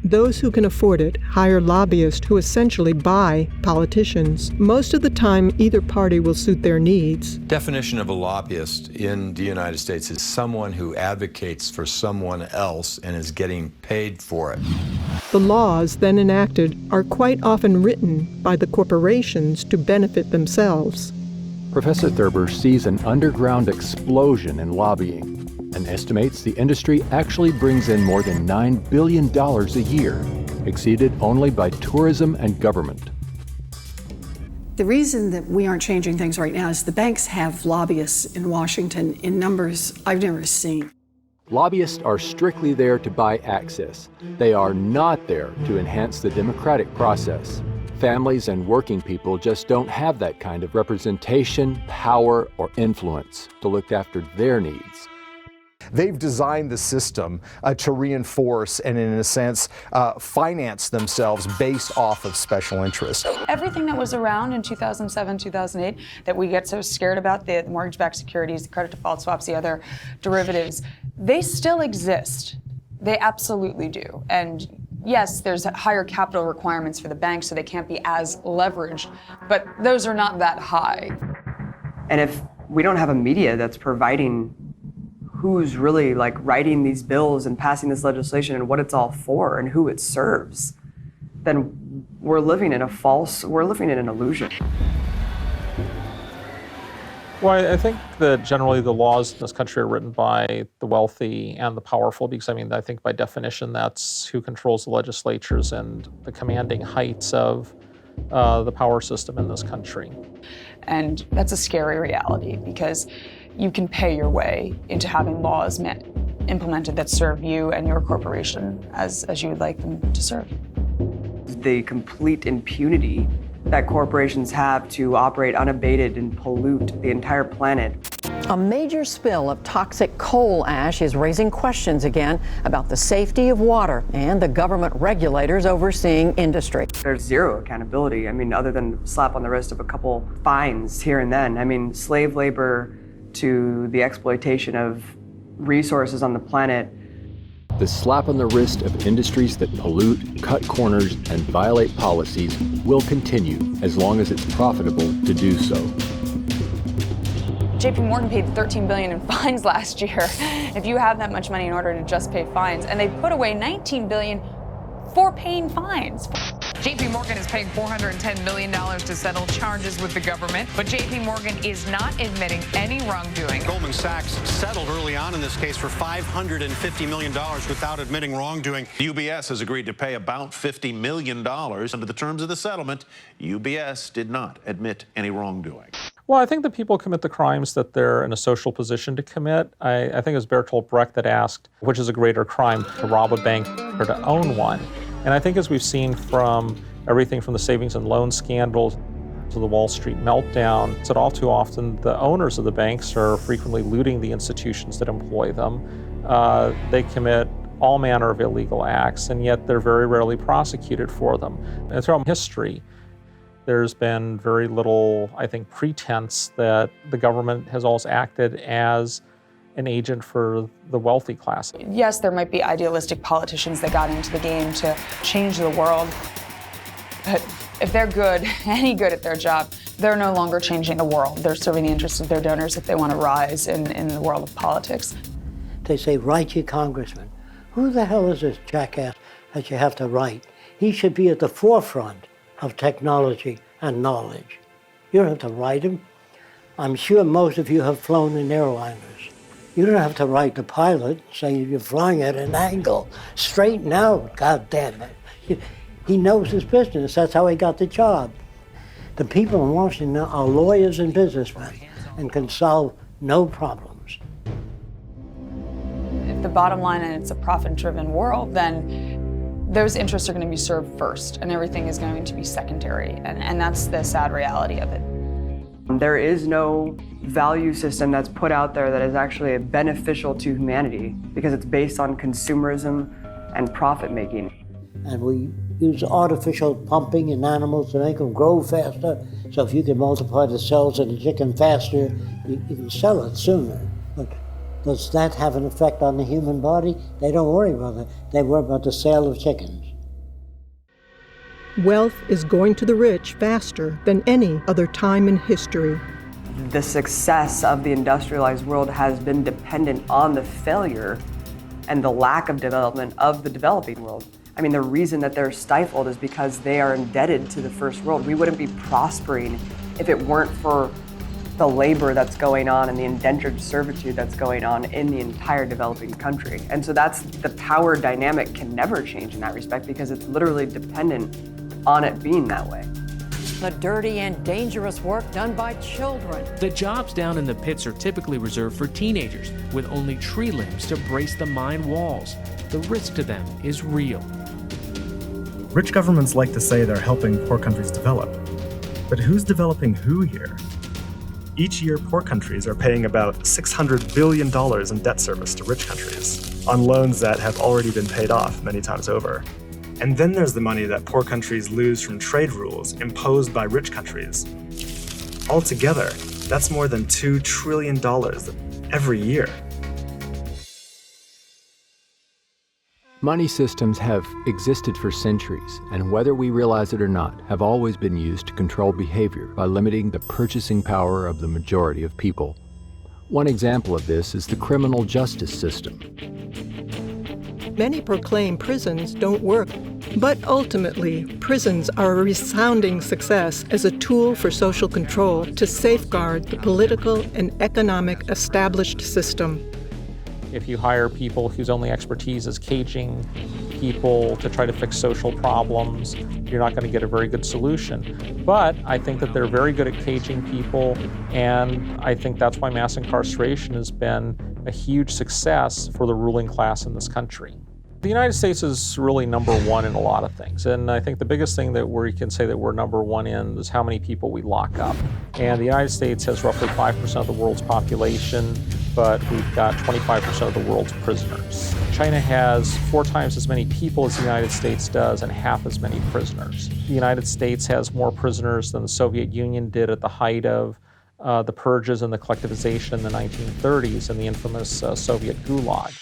Those who can afford it hire lobbyists who essentially buy politicians. Most of the time, either party will suit their needs. Definition of a lobbyist in the United States is someone who advocates for someone else and is getting paid for it. The laws then enacted are quite often written by the corporations to benefit themselves. Professor Thurber sees an underground explosion in lobbying and estimates the industry actually brings in more than $9 billion a year, exceeded only by tourism and government. The reason that we aren't changing things right now is the banks have lobbyists in Washington in numbers I've never seen. Lobbyists are strictly there to buy access. They are not there to enhance the democratic process. Families and working people just don't have that kind of representation, power, or influence to look after their needs. They've designed the system to reinforce and, in a sense, finance themselves based off of special interests. Everything that was around in 2007, 2008 that we get so scared about, the mortgage-backed securities, the credit default swaps, the other derivatives, they still exist. They absolutely do. And yes, there's higher capital requirements for the banks, so they can't be as leveraged, but those are not that high. And if we don't have a media that's providing who's really writing these bills and passing this legislation and what it's all for and who it serves, then we're living in an illusion. Well, I think that generally the laws in this country are written by the wealthy and the powerful, because I think by definition that's who controls the legislatures and the commanding heights of the power system in this country. And that's a scary reality, because you can pay your way into having laws implemented that serve you and your corporation as you would like them to serve. The complete impunity that corporations have to operate unabated and pollute the entire planet. A major spill of toxic coal ash is raising questions again about the safety of water and the government regulators overseeing industry. There's zero accountability, other than a slap on the wrist of a couple fines here and then. Slave labor to the exploitation of resources on the planet. The slap on the wrist of industries that pollute, cut corners, and violate policies will continue as long as it's profitable to do so. JP Morgan paid $13 billion in fines last year. If you have that much money in order to just pay fines, and they put away $19 billion for paying fines. JP Morgan is paying $410 million to settle charges with the government, but JP Morgan is not admitting any wrongdoing. Goldman Sachs settled early on in this case for $550 million without admitting wrongdoing. UBS has agreed to pay about $50 million. Under the terms of the settlement, UBS did not admit any wrongdoing. Well, I think that people commit the crimes that they're in a social position to commit. I think it was Bertolt Brecht that asked, which is a greater crime, to rob a bank or to own one? And I think as we've seen from everything from the savings and loan scandals to the Wall Street meltdown, that all too often the owners of the banks are frequently looting the institutions that employ them. They commit all manner of illegal acts, and yet they're very rarely prosecuted for them. And throughout history, there's been very little, I think, pretense that the government has always acted as an agent for the wealthy class. Yes, there might be idealistic politicians that got into the game to change the world, but if they're good, any good at their job, they're no longer changing the world. They're serving the interests of their donors if they want to rise in the world of politics. They say, write your congressman. Who the hell is this jackass that you have to write? He should be at the forefront of technology and knowledge. You don't have to write him. I'm sure most of you have flown in airliners. You don't have to write the pilot, say you're flying at an angle. Straighten out, God damn it. He knows his business. That's how he got the job. The people in Washington are lawyers and businessmen and can solve no problems. If the bottom line and it's a profit-driven world, then those interests are going to be served first, and everything is going to be secondary, and that's the sad reality of it. There is no value system that's put out there that is actually beneficial to humanity because it's based on consumerism and profit making. And we use artificial pumping in animals to make them grow faster. So if you can multiply the cells in a chicken faster, you can sell it sooner. But does that have an effect on the human body? They don't worry about it. They worry about the sale of chickens. Wealth is going to the rich faster than any other time in history. The success of the industrialized world has been dependent on the failure and the lack of development of the developing world. I mean, the reason that they're stifled is because they are indebted to the first world. We wouldn't be prospering if it weren't for the labor that's going on and the indentured servitude that's going on in the entire developing country. And so that's the power dynamic can never change in that respect because it's literally dependent on it being that way. The dirty and dangerous work done by children. The jobs down in the pits are typically reserved for teenagers with only tree limbs to brace the mine walls. The risk to them is real. Rich governments like to say they're helping poor countries develop. But who's developing who here? Each year, poor countries are paying about $600 billion in debt service to rich countries on loans that have already been paid off many times over. And then there's the money that poor countries lose from trade rules imposed by rich countries. Altogether, that's more than $2 trillion every year. Money systems have existed for centuries, and whether we realize it or not, have always been used to control behavior by limiting the purchasing power of the majority of people. One example of this is the criminal justice system. Many proclaim prisons don't work, but ultimately, prisons are a resounding success as a tool for social control to safeguard the political and economic established system. If you hire people whose only expertise is caging people to try to fix social problems, you're not going to get a very good solution. But I think that they're very good at caging people, and I think that's why mass incarceration has been a huge success for the ruling class in this country. The United States is really number one in a lot of things, and I think the biggest thing that we can say that we're number one in is how many people we lock up. And the United States has roughly 5% of the world's population, but we've got 25% of the world's prisoners. China has 4 times as many people as the United States does and half as many prisoners. The United States has more prisoners than the Soviet Union did at the height of the purges and the collectivization in the 1930s and the infamous Soviet Gulag.